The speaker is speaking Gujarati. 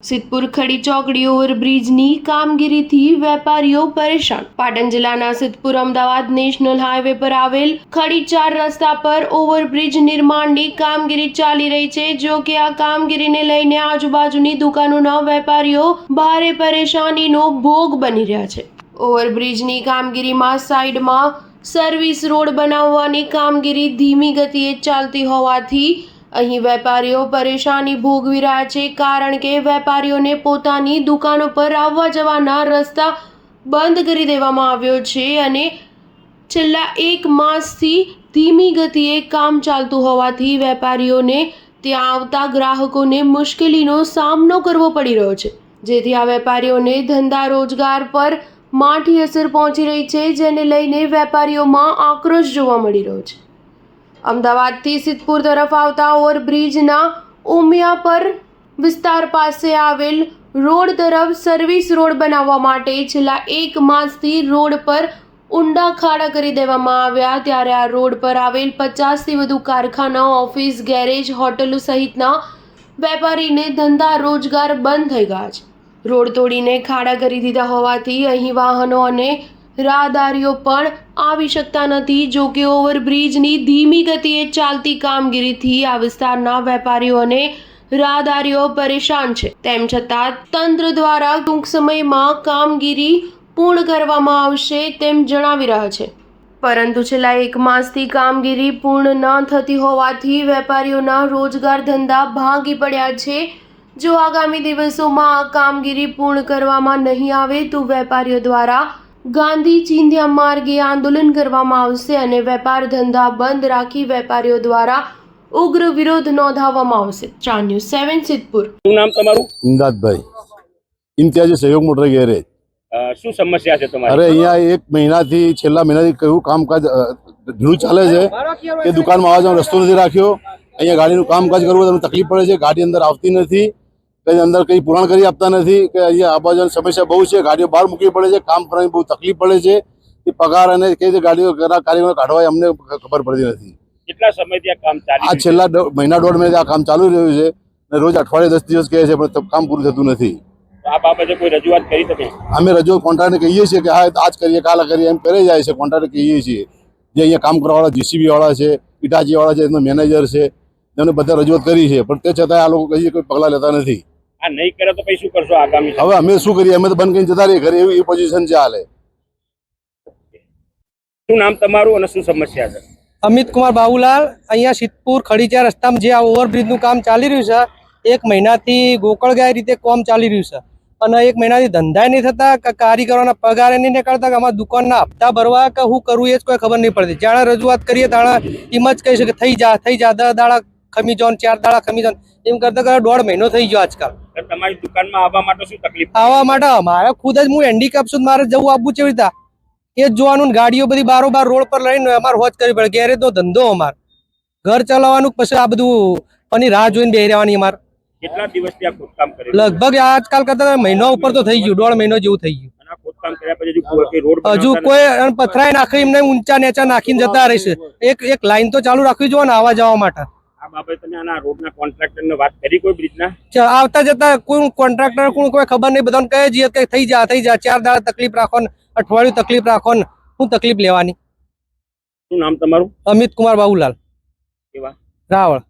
સિદ્ધપુર ખડી ચોકડી ઓવરબ્રિજની કામગીરીથી વેપારીઓ પરેશાન। પાટણ જિલ્લાના સિદ્ધપુર અમદાવાદ નેશનલ હાઈવે પર આવેલ ખડી 4 રસ્તા પર ઓવરબ્રિજ નિર્માણની કામગીરી ચાલી રહી છે। જો કે આ કામગીરીને લઈને આજુબાજુની દુકાનોના વેપારીઓ ભારે પરેશાનીનો ભોગ બની રહ્યા છે। ઓવરબ્રિજની કામગીરીમાં સાઈડમાં સર્વિસ રોડ બનાવવાની કામગીરી ધીમી ગતિએ ચાલતી હોવાથી અહીં વેપારીઓ પરેશાની ભોગવી રહ્યા છે, કારણ કે વેપારીઓને પોતાની દુકાનો પર આવવા જવાના રસ્તા બંધ કરી દેવામાં આવ્યો છે અને છેલ્લા 1 માસથી ધીમી ગતિએ કામ ચાલતું હોવાથી વેપારીઓને ત્યાં આવતા ગ્રાહકોને મુશ્કેલીનો સામનો કરવો પડી રહ્યો છે, જેથી આ વેપારીઓને ધંધા રોજગાર પર માઠી અસર પહોંચી રહી છે, જેને લઈને વેપારીઓમાં આક્રોશ જોવા મળી રહ્યો છે। અમદાવાદથી સિદ્ધપુર તરફ આવતા ઓવરબ્રિજના ઉમિયાપર વિસ્તાર પાસે આવેલ રોડ તરફ સર્વિસ રોડ બનાવવા માટે છેલ્લા 1 માસથી રોડ પર ઊંડા ખાડા કરી દેવામાં આવ્યા, ત્યારે આ રોડ પર આવેલ 50થી વધુ કારખાનાઓ, ઓફિસ, ગેરેજ, હોટલો સહિતના વેપારીને ધંધા રોજગાર બંધ થઈ ગયા છે। રોડ તોડીને ખાડા કરી દીધા હોવાથી અહીં વાહનો અને રાહદારીઓ પણ આવી શકતા નથી। જો કે ઓવરબ્રિજની ધીમી ગતિએ ચાલતી કામગીરીથી આ વિસ્તારના વેપારીઓ અને રાહદારીઓ પરેશાન છે। તેમ છતાં તંત્ર દ્વારા ટૂંક સમયમાં કામગીરી પૂર્ણ કરવામાં આવશે તેમ જણાવી રહ્યા છે, પરંતુ છેલ્લા 1 માસથી કામગીરી પૂર્ણ ન થતી હોવાથી વેપારીઓના રોજગાર ધંધા ભાંગી પડ્યા છે। જો આગામી દિવસોમાં આ કામગીરી પૂર્ણ કરવામાં નહીં આવે તો વેપારીઓ દ્વારા ગાંધી ચિંધ્યા માર્ગે આંદોલન કરવામાં આવશે અને વેપાર ધંધા બંધ રાખી વેપારીઓ દ્વારા ઉગ્ર વિરોધ નોંધાવવામાં આવશે। ચાર ન્યૂઝ 7 સિદ્ધપુર। શું નામ તમારું? ઇમદાદભાઈ, ઇમ્તિયાજી સહયોગ મોટર ગેરેજ। શું સમસ્યા છે તમારી? અરે અહીંયા 1 મહિનાથી છેલ્લા મહિનાથી કયું કામકાજ ધીરું ચાલે છે કે દુકાનમાં આવવા જવાનો રસ્તો નથી રાખ્યો। અહીંયા ગાડીનું કામકાજ કરવું તમને તકલીફ પડે છે, ગાડી અંદર આવતી નથી, કઈ અંદર કઈ પુરાણ કરી આપતા નથી કે અહીંયા આવવા જવાની સમસ્યા બહુ છે, ગાડીઓ બહાર મૂકવી પડે છે, કામ કરવાની બહુ તકલીફ પડે છે। એ પગાર અને કઈ રીતે ગાડીઓ કારીગરો કાઢવા અમને ખબર પડતી નથી। કેટલા સમયથી આ કામ ચાલી આ છેલ્લા મહિના 1.5 મહિનાથી આ કામ ચાલુ રહ્યું છે અને રોજ અઠવાડિયે 10 દિવસ કહે છે પણ કામ પૂરું થતું નથી। આ બાબતે કોઈ રજૂઆત કરી તમે? અમે રજૂઆત કોન્ટ્રાક્ટને કહીએ છીએ કે હા આજ કરીએ કાલે કરીએ એમ કરે જાય છે। કોન્ટ્રાક્ટને કહીએ છીએ, જે અહીંયા કામ કરવાવાળા જીસીબી વાળા છે, ઇટાચી વાળા છે, એમનો મેનેજર છે, એમને બધા રજૂઆત કરી છે, પણ તે છતાં આ લોકો કહીએ કોઈ પગલાં લેતા નથી। આ નહીં કરે તો પછી શું કરશો આગામી? હવે અમે શું કરીએ? અમે તો બંધ કરીને જતા રહીએ ઘરે, એવી પોઝિશન છે હાલે। શું નામ તમારું અને શું સમસ્યા છે? અમિત કુમાર બાબુલાલ, અહીંયા સિદ્ધપુર ખડી 4 રસ્તામાં જે આ ઓવરબ્રિજનું કામ ચાલી રહ્યું છે, 1 મહિનાથી ગોકળગાય રીતે કામ ચાલી રહ્યું છે અને 1 મહિનાથી ધંધા નહીં થતા, કારીગરોના પગાર નહીં નીકળતા, કે અમારા દુકાનના હપ્તા ભરવા કે શું કરવું એ જ કોઈ ખબર નહીં પડતી। જાણે રજૂઆત કરીએ તાણે એમ જ કહી છે કે થઈ જા 10 દાડા ખમી જાઓ, 4 દાડા ખમી જાઓ, એમ કરતા 1.5 મહિનો થઈ ગયો આજકાલ। તમારી દુકાનમાં આવવા માટે શું તકલીફ? આવવા માટે અમારે ખુદ જ હું હેન્ડીકેપ છું, મારે જવું આવવું કેવી રીતે એ જ જોવાનું। ગાડીઓ બધી બારોબાર રોડ પર લઈને અમારે હોજ કરવી પડે, ગેરેજનો ધંધો અમારે, ઘર ચલાવવાનું, પછી આ બધું અને રાહ જોઈને બેસી રહેવાની અમારે। કેટલા દિવસથી આ ખોદકામ કરે? લગભગ આજકાલ કરતા મહિનો ઉપર તો થઈ ગયું, 1.5 મહિનો જેવું થઈ ગયું। અને આ ખોદકામ કર્યા પછી રોડ હજુ કોઈ પથરાઈ નાખી એમને ઊંચા નીચા નાખીને જતા રહેશે। એક લાઈન તો ચાલુ રાખવી જોઈએ ને આવવા જવા માટે। આ બાબતે તમે આના રોડના કોન્ટ્રાક્ટરને વાત કરી કોઈ બ્રિજના? આવતા જતા કોઈ કોન્ટ્રાક્ટર કોઈ ખબર નહીં, બધાને કહે છે કે થઈ જા 4 દાડા તકલીફ રાખો ને, અઠવાડિયું તકલીફ રાખો ને, શું તકલીફ લેવાની? શું નામ તમારું? અમિત કુમાર બાબુલાલ કેવા? રાવળ।